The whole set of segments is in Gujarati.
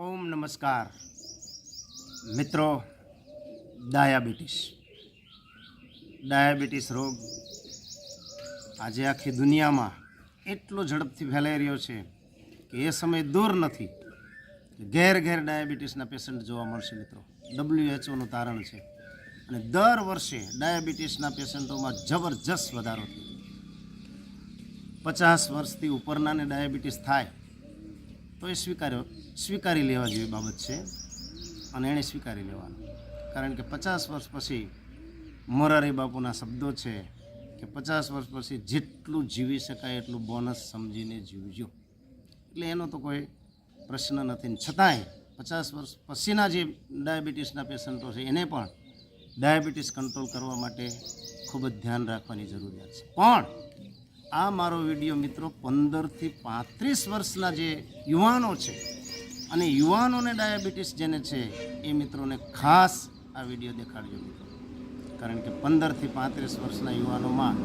ઓમ નમસ્કાર મિત્રો. ડાયાબિટીસ રોગ આજે આખી દુનિયામાં એટલો ઝડપથી ફેલાઈ રહ્યો છે કે એ સમય દૂર નથી કે ઘેર ઘેર ડાયાબિટીસના પેશન્ટ જોવા મળશે મિત્રો. WHO તારણ છે અને દર વર્ષે ડાયાબિટીસના પેશન્ટોમાં જબરજસ્ત વધારો થયો. 50 વર્ષથી ઉપરનાને ડાયાબિટીસ થાય તો એ સ્વીકારી લેવા જેવી બાબત છે અને એણે સ્વીકારી લેવાનું. કારણ કે 50 વર્ષ પછી મોરારી બાપુના શબ્દો છે કે 50 વર્ષ પછી જેટલું જીવી શકાય એટલું બોનસ સમજીને જીવજો. એટલે એનો તો કોઈ પ્રશ્ન નથી. છતાંય 50 વર્ષ પછીના જે ડાયાબિટીસના પેશન્ટો છે એને પણ ડાયાબિટીસ કંટ્રોલ કરવા માટે ખૂબ જ ધ્યાન રાખવાની જરૂરિયાત છે. પણ આ મારો વિડીયો મિત્રો 15થી 35 વર્ષના જે યુવાનો છે અને યુવાનોને ડાયાબિટીસ જેને છે એ મિત્રોને ખાસ આ વિડીયો દેખાડજો મિત્રો. કારણ કે 15થી 35 વર્ષના યુવાનોમાં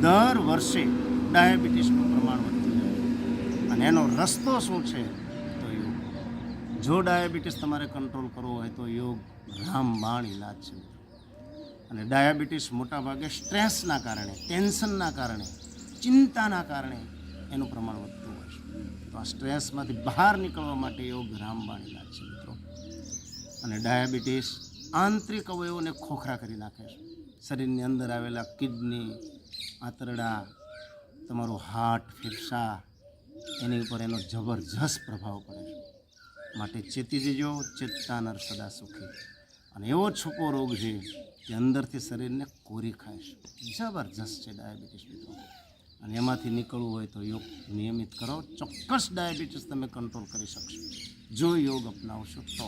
દર વર્ષે ડાયાબિટીસનું પ્રમાણ વધતું જાય અને એનો રસ્તો શું છે તો યોગ. જો ડાયાબિટીસ તમારે કંટ્રોલ કરવો હોય તો યોગ રામબાણ ઇલાજ છે મિત્રો. અને ડાયાબિટીસ મોટાભાગે સ્ટ્રેસના કારણે, ટેન્શનના કારણે, ચિંતાના કારણે એનું પ્રમાણ વધતું હોય છે. તો આ સ્ટ્રેસમાંથી બહાર નીકળવા માટે યોગ રામબાણ ઇલાજ છે મિત્રો. અને ડાયાબિટીસ આંતરિક અવયવોને ખોખરા કરી નાખે છે. શરીરની અંદર આવેલા કિડની, આંતરડા, તમારું હાર્ટ, ફેફસા, એની ઉપર એનો જબરજસ્ત પ્રભાવ પડે છે. માટે ચેતી જજો, ચેતતા નર સદા સુખી. અને એવો છૂપો રોગ છે કે અંદરથી શરીરને કોરી ખાય છે. જબરજસ્ત છે ડાયાબિટીસ મિત્રો. અને એમાંથી નીકળવું હોય તો યોગ નિયમિત કરો. ચોક્કસ ડાયાબિટીસ તમે કંટ્રોલ કરી શકશો જો યોગ અપનાવશો તો.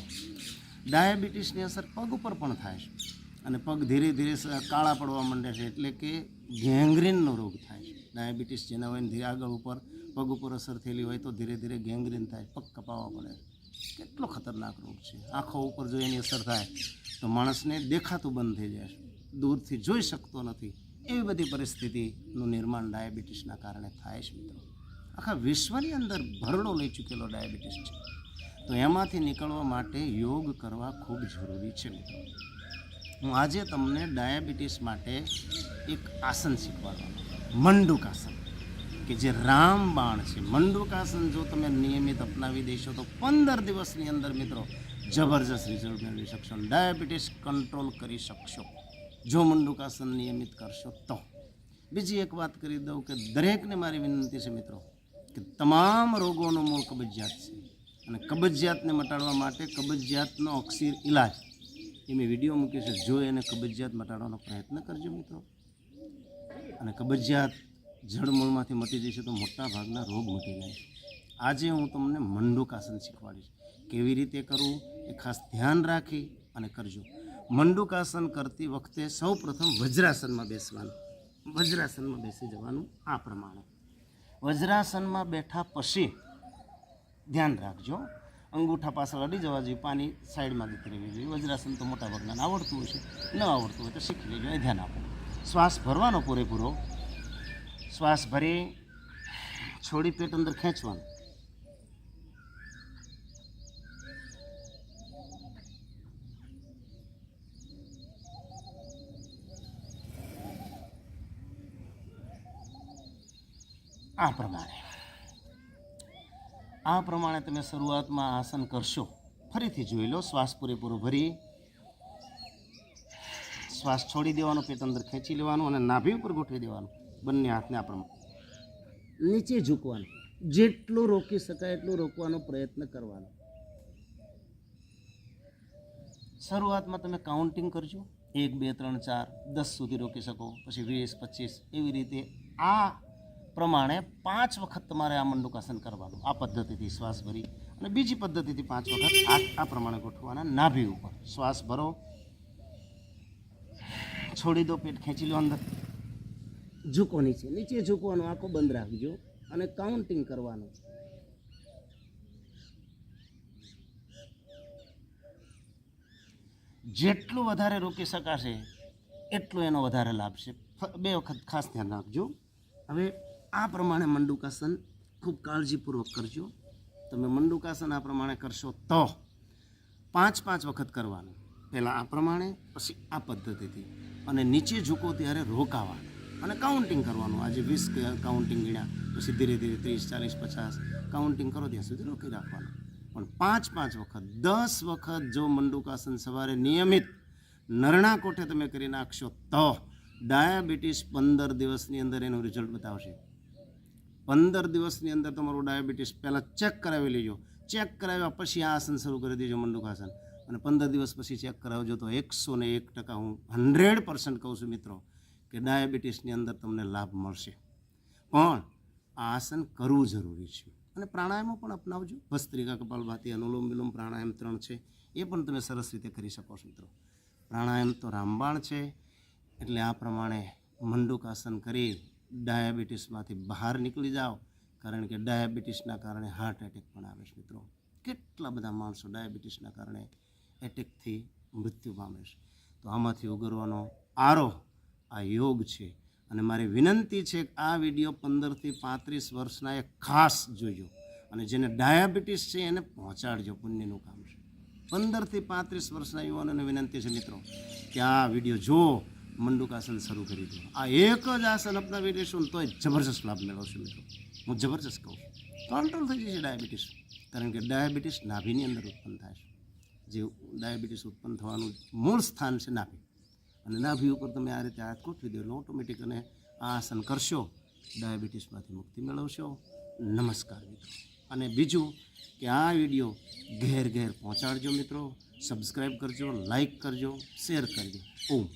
ડાયાબિટીસની અસર પગ ઉપર પણ થાય છે અને પગ ધીરે ધીરે કાળા પડવા માંડે છે. એટલે કે ગેંગ્રીનનો રોગ થાય છે. ડાયાબિટીસ જેના હોય ને આગળ ઉપર પગ ઉપર અસર થયેલી હોય તો ધીરે ધીરે ગેંગ્રીન થાય, પગ કપાવવા પડે. કેટલો ખતરનાક રોગ છે. આંખો ઉપર જો એની અસર થાય તો માણસને દેખાતું બંધ થઈ જાય છે, દૂરથી જોઈ શકતો નથી. એવી બધી પરિસ્થિતિનું નિર્માણ ડાયાબિટીસના કારણે થાય છે મિત્રો. આખા વિશ્વની અંદર ભરડો લઈ ચૂકેલો ડાયાબિટીસ છે. તો એમાંથી નીકળવા માટે યોગ કરવા ખૂબ જરૂરી છે મિત્રો. હું આજે તમને ડાયાબિટીસ માટે એક આસન શીખવાડવાનું, મંડુકાસન, કે જે રામબાણ છે. મંડુકાસન જો તમે નિયમિત અપનાવી દેશો તો 15 દિવસની અંદર મિત્રો જબરજસ્ત રિઝલ્ટ મેળવી શકશો. ડાયાબિટીસ કંટ્રોલ કરી શકશો જો મંડુકાસન નિયમિત કરશો તો. બીજી એક વાત કરી દઉં કે દરેકને મારી વિનંતી છે મિત્રો કે તમામ રોગોનું મૂળ કબજિયાત છે. અને કબજિયાતને મટાડવા માટે કબજિયાતનો અક્ષીર ઇલાજ એ મેં વિડીયો મૂક્યો છે. જો એને કબજિયાત મટાડવાનો પ્રયત્ન કરજો મિત્રો. અને કબજિયાત જળમૂળમાંથી મટી જશે તો મોટા ભાગના રોગ મટી જાય છે. આજે હું તમને મંડુકાસન શીખવાડીશ. કેવી રીતે કરવું એ ખાસ ધ્યાન રાખી અને કરજો. મંડુકાસન કરતી વખતે સૌ પ્રથમ વજ્રાસનમાં બેસવાનું. વજ્રાસનમાં બેસી જવાનું આ પ્રમાણે. વજ્રાસનમાં બેઠા પછી ધ્યાન રાખજો, અંગૂઠા પાછળ અડી જવા જોઈએ, પાણી સાઈડમાં જતી રહેવી જોઈએ. વજ્રાસન તો મોટા ભાગના આવડતું હોય છે, ન આવડતું હોય તો શીખી લેજો. એ ધ્યાન આપો. શ્વાસ ભરવાનો પૂરેપૂરો. શ્વાસ ભરી છોડી પેટ અંદર ખેંચવાનું. આ પ્રમાણે તમે શરૂઆતમાં આસન કરશો. ફરીથી જોઈ લો. શ્વાસ પૂરેપૂરો ભરી શ્વાસ છોડી દેવાનો, પેટ અંદર ખેંચી લેવાનું અને નાભી ઉપર ગોઠવી દેવાનું. બંને હાથને આ પ્રમાણે નીચે ઝૂકવાનું. જેટલું રોકી શકાય એટલું રોકવાનો પ્રયત્ન કરવાનો. શરૂઆતમાં તમે કાઉન્ટિંગ કરજો. 1 2 3 4 10 સુધી રોકી શકો, પછી 20 25 એવી રીતે આ પ્રમાણે 5 વખત તમારે આ મંડુકાસન કરવાનું. આ પદ્ધતિથી શ્વાસ ભરી અને બીજી પદ્ધતિથી 5 વખત આ પ્રમાણે ગોઠવવાના. નાભી ઉપર શ્વાસ ભરો, છોડી દો, પેટ ખેંચી લો અંદર, ઝૂકો નીચે. નીચે ઝૂકવાનું, આંખો બંધ રાખજો અને કાઉન્ટિંગ કરવાનું. જેટલું વધારે રોકી શકાશે એટલું એનો વધારે લાભ છે. 2 વખત ખાસ ધ્યાન રાખજો. હવે આ પ્રમાણે મંડુકાસન ખૂબ કાળજીપૂર્વક કરજો. તમે મંડુકાસન આ પ્રમાણે કરશો તો 5 વખત કરવાનું. પહેલાં આ પ્રમાણે, પછી આ પદ્ધતિથી, અને નીચે ઝૂકો ત્યારે રોકાવાનું અને કાઉન્ટિંગ કરવાનું. આજે 20 કાઉન્ટિંગ ગણ્યા, પછી ધીરે ધીરે 30, 40, 50 કાઉન્ટિંગ કરો ત્યાં સુધી રોકી રાખવાનું. પણ 5 વખત 10 વખત જો મંડુકાસન સવારે નિયમિત નરણા કોઠે તમે કરી નાખશો તો ડાયાબિટીસ 15 દિવસની અંદર એનું રિઝલ્ટ બતાવશે. 15 દિવસની અંદર તમારું ડાયાબિટીસ પહેલાં ચેક કરાવી લેજો. ચેક કરાવ્યા પછી આ આસન શરૂ કરી દેજો મંડુકાસન, અને 15 દિવસ પછી ચેક કરાવજો તો 101% હું 100% કહું છું મિત્રો કે ડાયાબિટીસની અંદર તમને લાભ મળશે. પણ આ આસન કરવું જરૂરી છે. અને પ્રાણાયામો પણ અપનાવજો. ભસ્ત્રિકા, કપાલભાતિ, અનુલોમ વિલોમ પ્રાણાયામ 3 છે, એ પણ તમે સરસ રીતે કરી શકો છો મિત્રો. પ્રાણાયામ તો રામબાણ છે. એટલે આ પ્રમાણે મંડુકાસન કરી ડાયાબિટીસમાંથી બહાર નીકળી જાઓ. કારણ કે ડાયાબિટીસના કારણે હાર્ટ એટેક પણ આવે છે મિત્રો. કેટલા બધા માણસો ડાયાબિટીસના કારણે એટેકથી મૃત્યુ પામે છે. તો આમાંથી ઉગરવાનો આરો આ યોગ છે. અને મારી વિનંતી છે કે આ વિડીયો 15 થી 35 વર્ષના એ ખાસ જોજો, અને જેને ડાયાબિટીસ છે એને પહોંચાડજો. પુણ્યનું કામ છે. 15 થી 35 વર્ષના યુવાનોને વિનંતી છે મિત્રો કે આ વિડીયો જો મંડુકાસન શરૂ કરી દો. આ એક જ આસન અપનાવી લેશું તો જબરજસ્ત લાભ મેળવશો મિત્રો. હું જબરજસ્ત કહું છું, કંટ્રોલ થઈ જશે ડાયાબિટીસ. કારણ કે ડાયાબિટીસ નાભીની અંદર ઉત્પન્ન થાય છે. જે ડાયાબિટીસ ઉત્પન્ન થવાનું મૂળ સ્થાન છે નાભી, અને નાભી ઉપર તમે આ રીતે હાથ ગોઠવી દો એટલે ઓટોમેટિક અને આ આસન કરશો, ડાયાબિટીસમાંથી મુક્તિ મેળવશો. નમસ્કાર મિત્રો. અને બીજું કે આ વિડીયો ઘેર ઘેર પહોંચાડજો મિત્રો. સબસ્ક્રાઈબ કરજો, લાઈક કરજો, શેર કરજો. ઓમ.